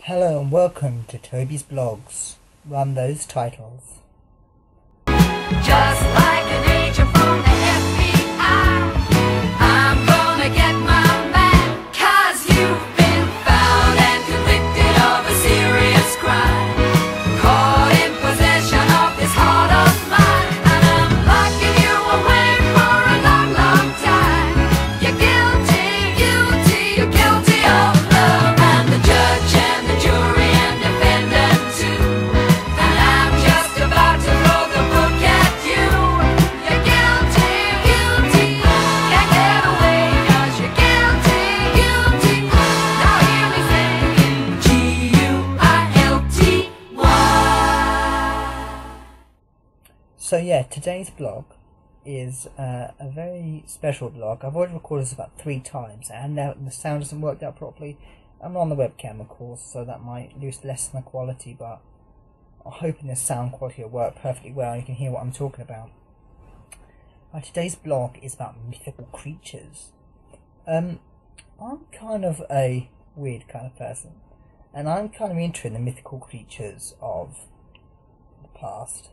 Hello and welcome to Tobysblogs. Run those titles. Just like an agent from the FBI, I'm gonna get my man, 'cause you've been found and convicted of a serious crime. Caught in possession of this heart of mine, and I'm locking you away for a long, long time. You're guilty, you're guilty of love, and the judge and the jury and defendant too. And I'm just about to throw the book at you. You're guilty, can't get away 'cause you're guilty. Now hear me saying Guilty. So yeah, today's blog is a very special blog. I've already recorded this about 3 times and now the sound hasn't worked out properly. I'm on the webcam of course, so that might lessen the quality, but I'm hoping the sound quality will work perfectly well and you can hear what I'm talking about. Today's blog is about mythical creatures. I'm kind of a weird kind of person, and I'm kind of interested in the mythical creatures of the past.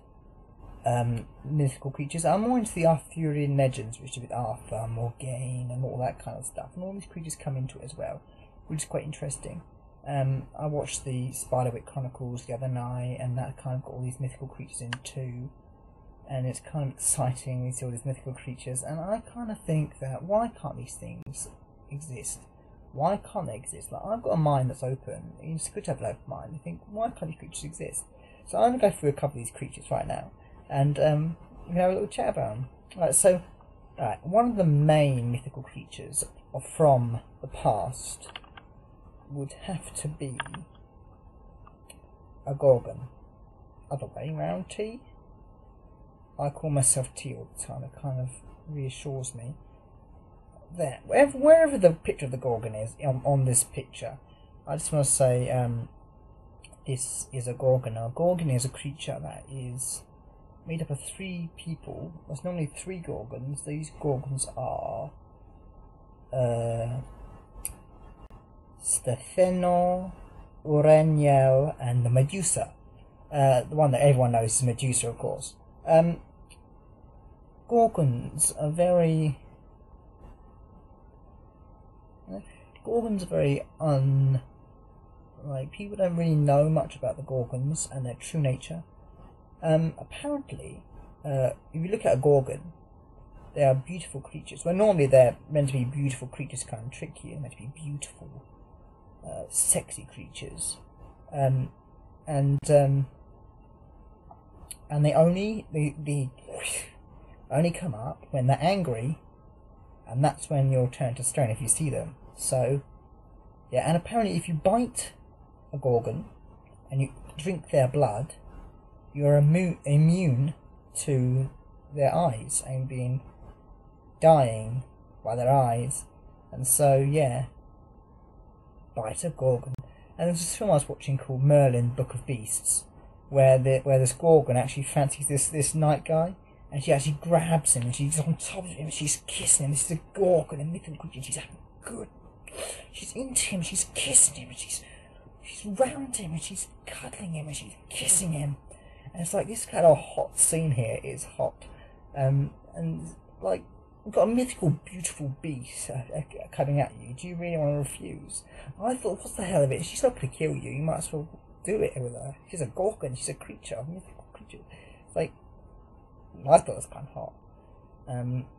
Mythical creatures. I'm more into the Arthurian legends, which is with Arthur, Morgaine, and all that kind of stuff, and all these creatures come into it as well, which is quite interesting. I watched the Spiderwick Chronicles the other night, and that kind of got all these mythical creatures in too, and it's kind of exciting. We see all these mythical creatures, and I kind of think that why can't these things exist? Why can't they exist? Like, I've got a mind that's open. It's good to have an open mind. You think, why can't these creatures exist? So I'm going to go through a couple of these creatures right now, and we can have a little chat about them. Right, one of the main mythical creatures from the past would have to be a Gorgon. Other way round, T. I call myself T all the time. It kind of reassures me. There, wherever the picture of the Gorgon is on this picture, I just want to say this is a Gorgon. Now, a Gorgon is a creature that is made up of 3 people. There's normally 3 Gorgons. These Gorgons are Stefano, Uraniel, and the Medusa. The one that everyone knows is Medusa, of course. Gorgons are very people don't really know much about the Gorgons and their true nature. Apparently, if you look at a Gorgon, they are beautiful creatures. Well, normally they're meant to be beautiful creatures, kind of trick you. They're meant to be beautiful, sexy creatures, and they only come up when they're angry, and that's when you'll turn to stone if you see them. So, yeah, and apparently if you bite a Gorgon and you drink their blood, you're immune to their eyes and dying by their eyes. And so, yeah, bite a Gorgon. And there's this film I was watching called Merlin, Book of Beasts, where this Gorgon actually fancies this knight guy, and she actually grabs him and she's on top of him and she's kissing him. This is a Gorgon, a mythical creature. She's having good. She's into him, she's kissing him, and she's round him, and she's cuddling him, and she's kissing him. And it's like, this kind of hot scene here is hot. And like, we've got a mythical, beautiful beast coming at you. Do you really want to refuse? I thought, what's the hell of it? She's not going to kill you. You might as well do it with her. She's a Gorgon. She's a creature, a mythical creature. Like, I thought it was kind of hot.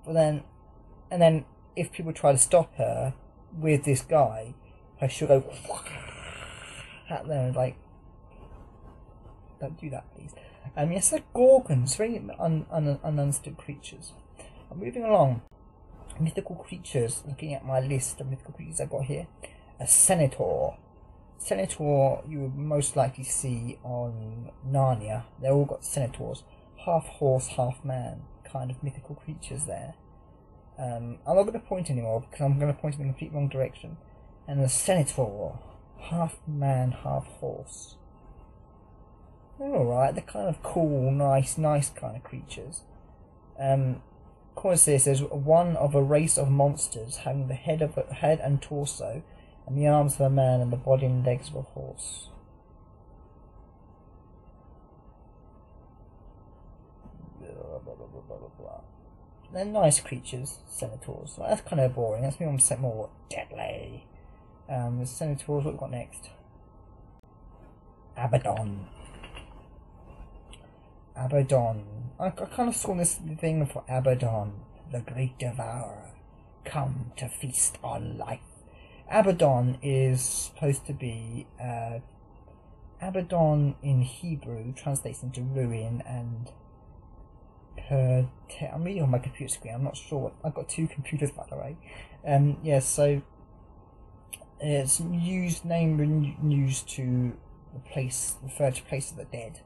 But then if people try to stop her with this guy, she'll go at them, like, don't do that, please. Yes, they're Gorgons, very ununderstood creatures. I'm moving along. Mythical creatures, looking at my list of mythical creatures I've got here. A Centaur. Centaur you would most likely see on Narnia. They've all got centaurs. Half horse, half man kind of mythical creatures there. I'm not going to point anymore because I'm going to point in the complete wrong direction. And the Centaur, half man, half horse. They're alright, they're kind of cool, nice kind of creatures. According to this, there's one of a race of monsters having the head and torso and the arms of a man and the body and legs of a horse. They're nice creatures, centaurs. Well, that's kind of boring. Let's move on to more deadly. The centaurs, what we've got next? Abaddon. Abaddon. I kind of saw this thing for Abaddon, the great devourer, come to feast on life. Abaddon is supposed to be Abaddon in Hebrew translates into ruin and I'm reading on my computer screen. I'm not sure. I've got two computers, by the way. Yeah, so it's name used to refer to place of the dead.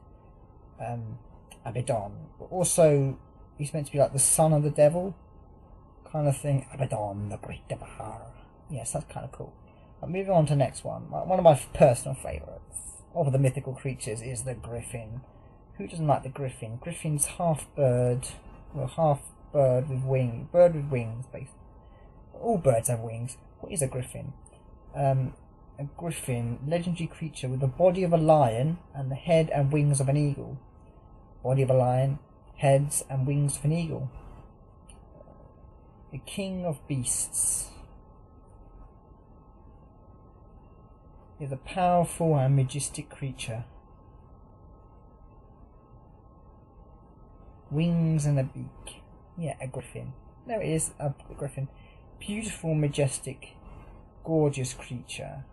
Abaddon, but also he's meant to be like the son of the devil, kind of thing. Abaddon, the great devourer. Yes, that's kind of cool. But moving on to the next one. One of my personal favourites of the mythical creatures is the griffin. Who doesn't like the griffin? Griffin's half bird, well, half bird with wings. Bird with wings, basically. All birds have wings. What is a griffin? A griffin, legendary creature with the body of a lion and the head and wings of an eagle. Body of a lion, heads and wings of an eagle. The king of beasts. Is a powerful and majestic creature. Wings and a beak. Yeah, a griffin. There it is, a griffin. Beautiful, majestic, gorgeous creature.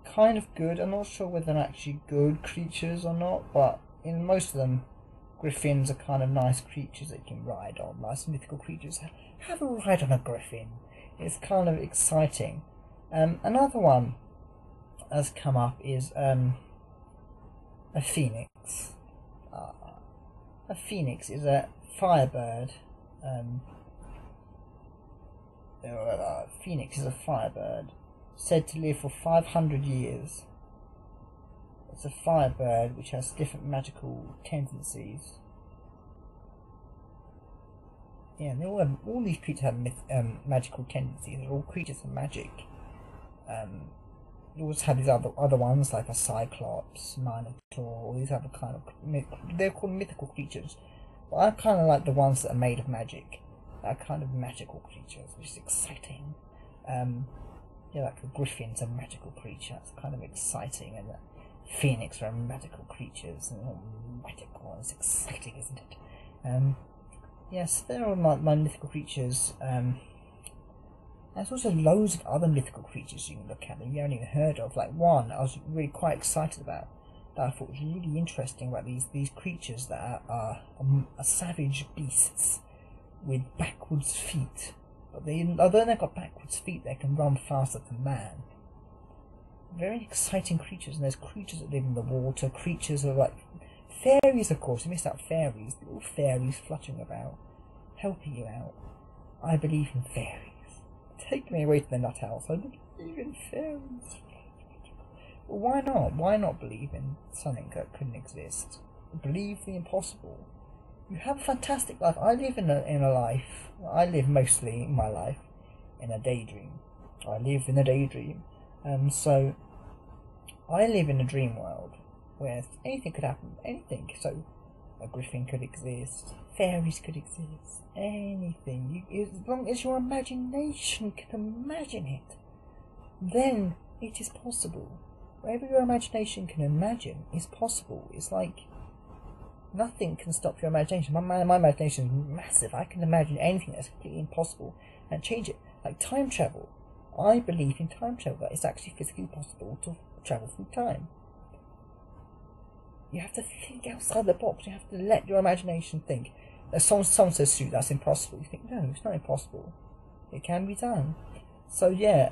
Kind of good. I'm not sure whether they're actually good creatures or not, but in most of them, griffins are kind of nice creatures that you can ride on. Nice mythical creatures. Have a ride on a griffin. It's kind of exciting. Another one has come up is a phoenix. A phoenix is a firebird. Phoenix is a firebird said to live for 500 years. It's a firebird which has different magical tendencies. Yeah, and all these creatures have magical tendencies. They're all creatures of magic. You also have these other ones like a cyclops, minotaur, all these other kind of they're called mythical creatures. But I kind of like the ones that are made of magic. They're kind of magical creatures, which is exciting. Yeah, like a griffin's a magical creature. It's kind of exciting, and the phoenix are magical creatures, and all magical. It's exciting, isn't it? Yes, there are my mythical creatures. There's also loads of other mythical creatures you can look at that you haven't even heard of. Like one I was really quite excited about, that I thought was really interesting about these creatures that are savage beasts with backwards feet. But although they've got backwards feet, they can run faster than man. Very exciting creatures, and there's creatures that live in the water, creatures that are like fairies, of course. You missed out fairies, little fairies fluttering about, helping you out. I believe in fairies. Take me away to the nut house. I believe in fairies. Well, why not? Why not believe in something that couldn't exist? Believe the impossible. You have a fantastic life. I live in a life. I live mostly my life in a daydream. I live in a daydream. So I live in a dream world where anything could happen. Anything. So a griffin could exist. Fairies could exist. Anything. As long as your imagination can imagine it, then it is possible. Whatever your imagination can imagine is possible. It's like nothing can stop your imagination. My imagination is massive. I can imagine anything that's completely impossible and change it. Like time travel. I believe in time travel. That it's actually physically possible to travel through time. You have to think outside the box. You have to let your imagination think. Someone says, "Shoot, that's impossible." You think, no, it's not impossible. It can be done. So yeah,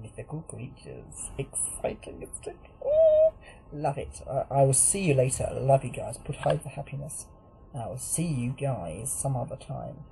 mythical creatures, exciting, isn't it? Oh, love it. I will see you later. I love you guys. Put high for happiness. I will see you guys some other time.